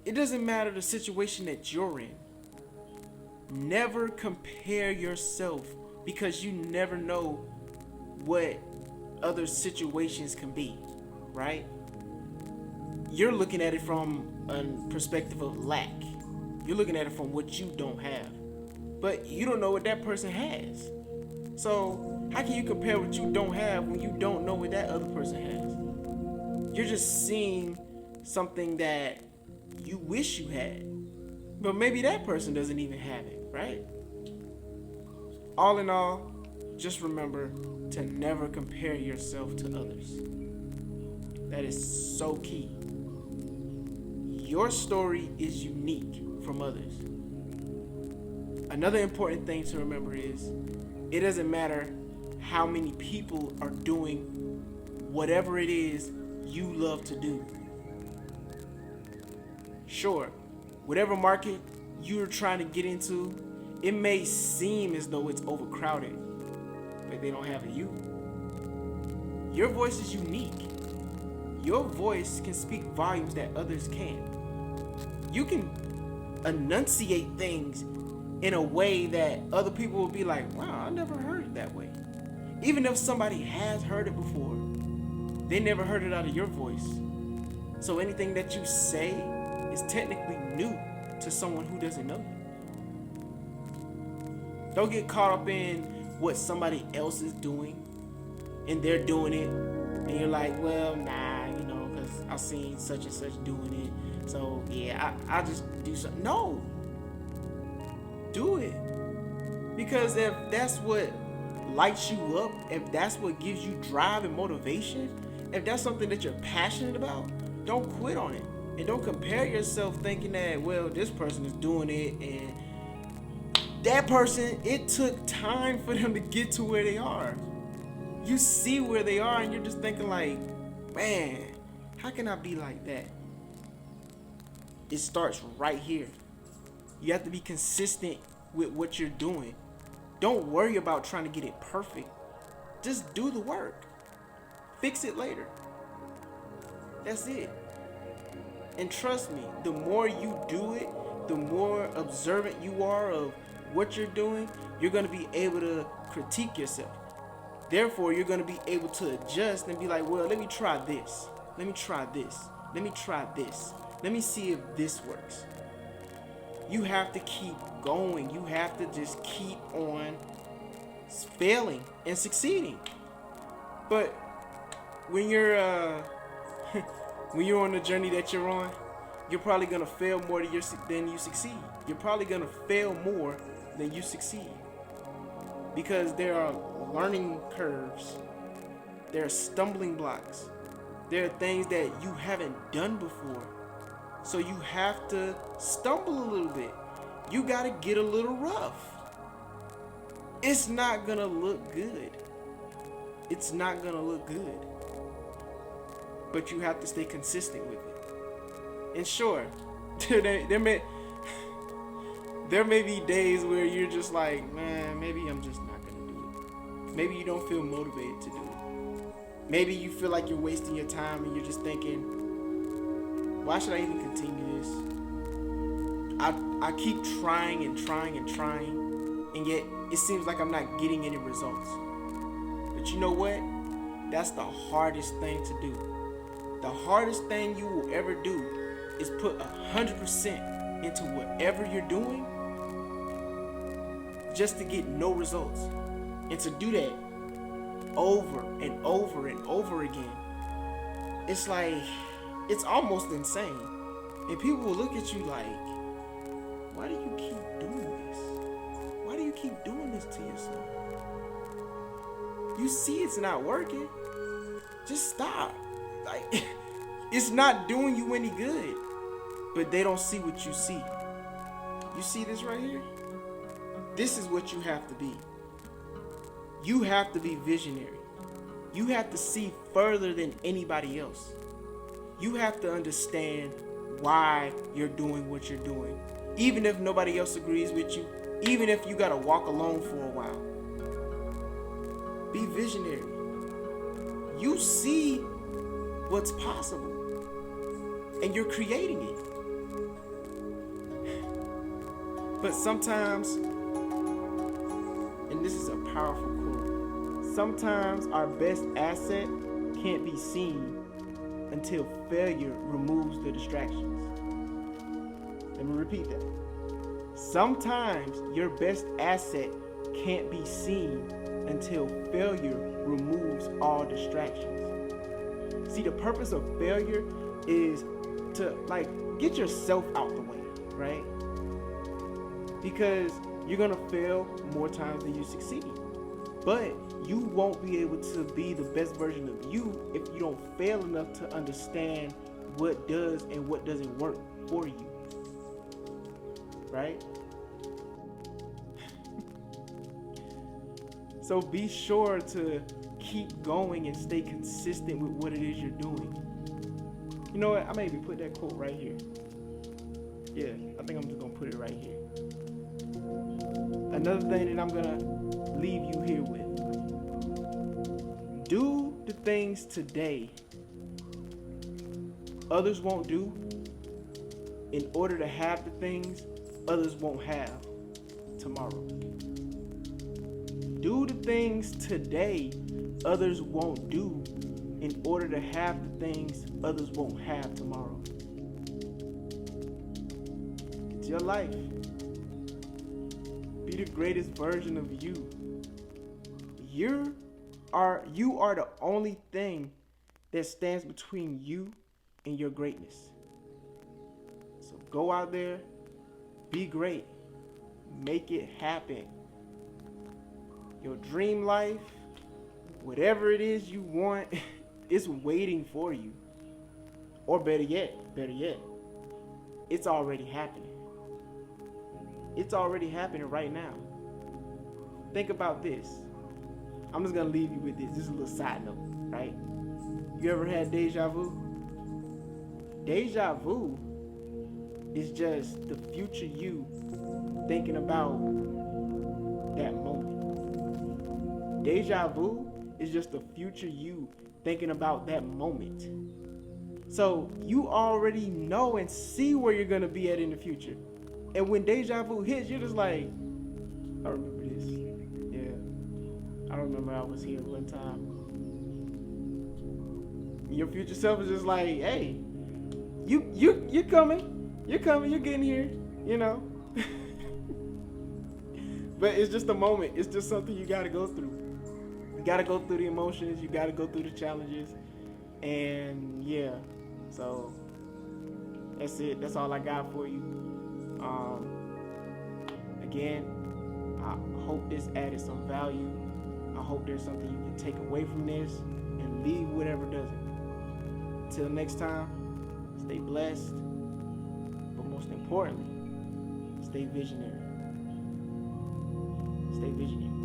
it doesn't matter the situation that you're in. Never compare yourself, because you never know what other situations can be, right? You're looking at it from a perspective of lack. You're looking at it from what you don't have. But you don't know what that person has. So how can you compare what you don't have when you don't know what that other person has? You're just seeing something that you wish you had. But maybe that person doesn't even have it, right? All in all, just remember to never compare yourself to others. That is so key. Your story is unique from others. Another important thing to remember is it doesn't matter how many people are doing whatever it is you love to do. Sure, whatever market you're trying to get into, it may seem as though it's overcrowded, but they don't have a you. Your voice is unique. Your voice can speak volumes that others can't. You can enunciate things in a way that other people will be like, wow, I never heard it that way. Even if somebody has heard it before, they never heard it out of your voice. So anything that you say is technically new to someone who doesn't know you. Don't get caught up in what somebody else is doing and they're doing it and you're like, well, nah, because I've seen such and such doing it. So yeah, I just do something. No, do it. Because if that's what lights you up, if that's what gives you drive and motivation, if that's something that you're passionate about, don't quit on it. And don't compare yourself thinking that, well, this person is doing it and that person, it took time for them to get to where they are. You see where they are and you're just thinking like, man, how can I be like that? It starts right here. You have to be consistent with what you're doing. Don't worry about trying to get it perfect. Just do the work. Fix it later. That's it. And trust me, the more you do it, the more observant you are of what you're doing, you're going to be able to critique yourself. Therefore, you're going to be able to adjust and be like, well, let me try this. Let me try this. Let me try this. Let me see if this works. You have to keep going. You have to just keep on failing and succeeding. But when you're when you're on the journey that you're on, you're probably gonna fail more than you succeed. You're probably gonna fail more than you succeed, because there are learning curves, there are stumbling blocks, there are things that you haven't done before. So you have to stumble a little bit. You gotta get a little rough. It's not gonna look good. It's not gonna look good. But you have to stay consistent with it. And sure, there may be days where you're just like, man, maybe I'm just not gonna do it. Maybe you don't feel motivated to do it. Maybe you feel like you're wasting your time and you're just thinking, why should I even continue this? I keep trying and trying and trying, and yet it seems like I'm not getting any results. But you know what? That's the hardest thing to do. The hardest thing you will ever do is put 100% into whatever you're doing just to get no results. And to do that over and over and over again, it's like, it's almost insane. And people will look at you like, why do you keep doing this? Why do you keep doing this to yourself? You see it's not working. Just stop. Like, it's not doing you any good. But they don't see what you see. You see this right here? This is what you have to be. You have to be visionary. You have to see further than anybody else. You have to understand why you're doing what you're doing. Even if nobody else agrees with you, even if you gotta walk alone for a while. Be visionary. You see what's possible, and you're creating it. But sometimes, and this is a powerful quote, sometimes our best asset can't be seen until failure removes the distractions. Let me repeat that. Sometimes your best asset can't be seen until failure removes all distractions. See, the purpose of failure is to get yourself out the way, right? Because you're gonna fail more times than you succeed. But you won't be able to be the best version of you if you don't fail enough to understand what does and what doesn't work for you. Right? So be sure to keep going and stay consistent with what it is you're doing. You know what? I maybe put that quote right here. Yeah, I think I'm just gonna put it right here. Another thing that I'm gonna leave you here with. Do the things today others won't do in order to have the things others won't have tomorrow. Do the things today others won't do in order to have the things others won't have tomorrow. It's your life. Be the greatest version of you. You are the only thing that stands between you and your greatness. So go out there, be great, make it happen. Your dream life, whatever it is you want, it's waiting for you. Or better yet, it's already happening. It's already happening right now. Think about this. I'm just gonna leave you with this. This is a little side note, right? You ever had deja vu? Deja vu is just the future you thinking about that moment. Deja vu is just the future you thinking about that moment. So you already know and see where you're gonna be at in the future. And when deja vu hits, you're just like, I remember this. Yeah. I remember I was here one time. Your future self is just like, hey, you're coming. You're coming, you're getting here, you know. But it's just a moment. It's just something you gotta go through. You gotta go through the emotions, you gotta go through the challenges. And yeah. So that's it. That's all I got for you. Again, I hope this added some value. I hope there's something you can take away from this and leave whatever doesn't. Until next time, stay blessed, but most importantly, stay visionary. Stay visionary.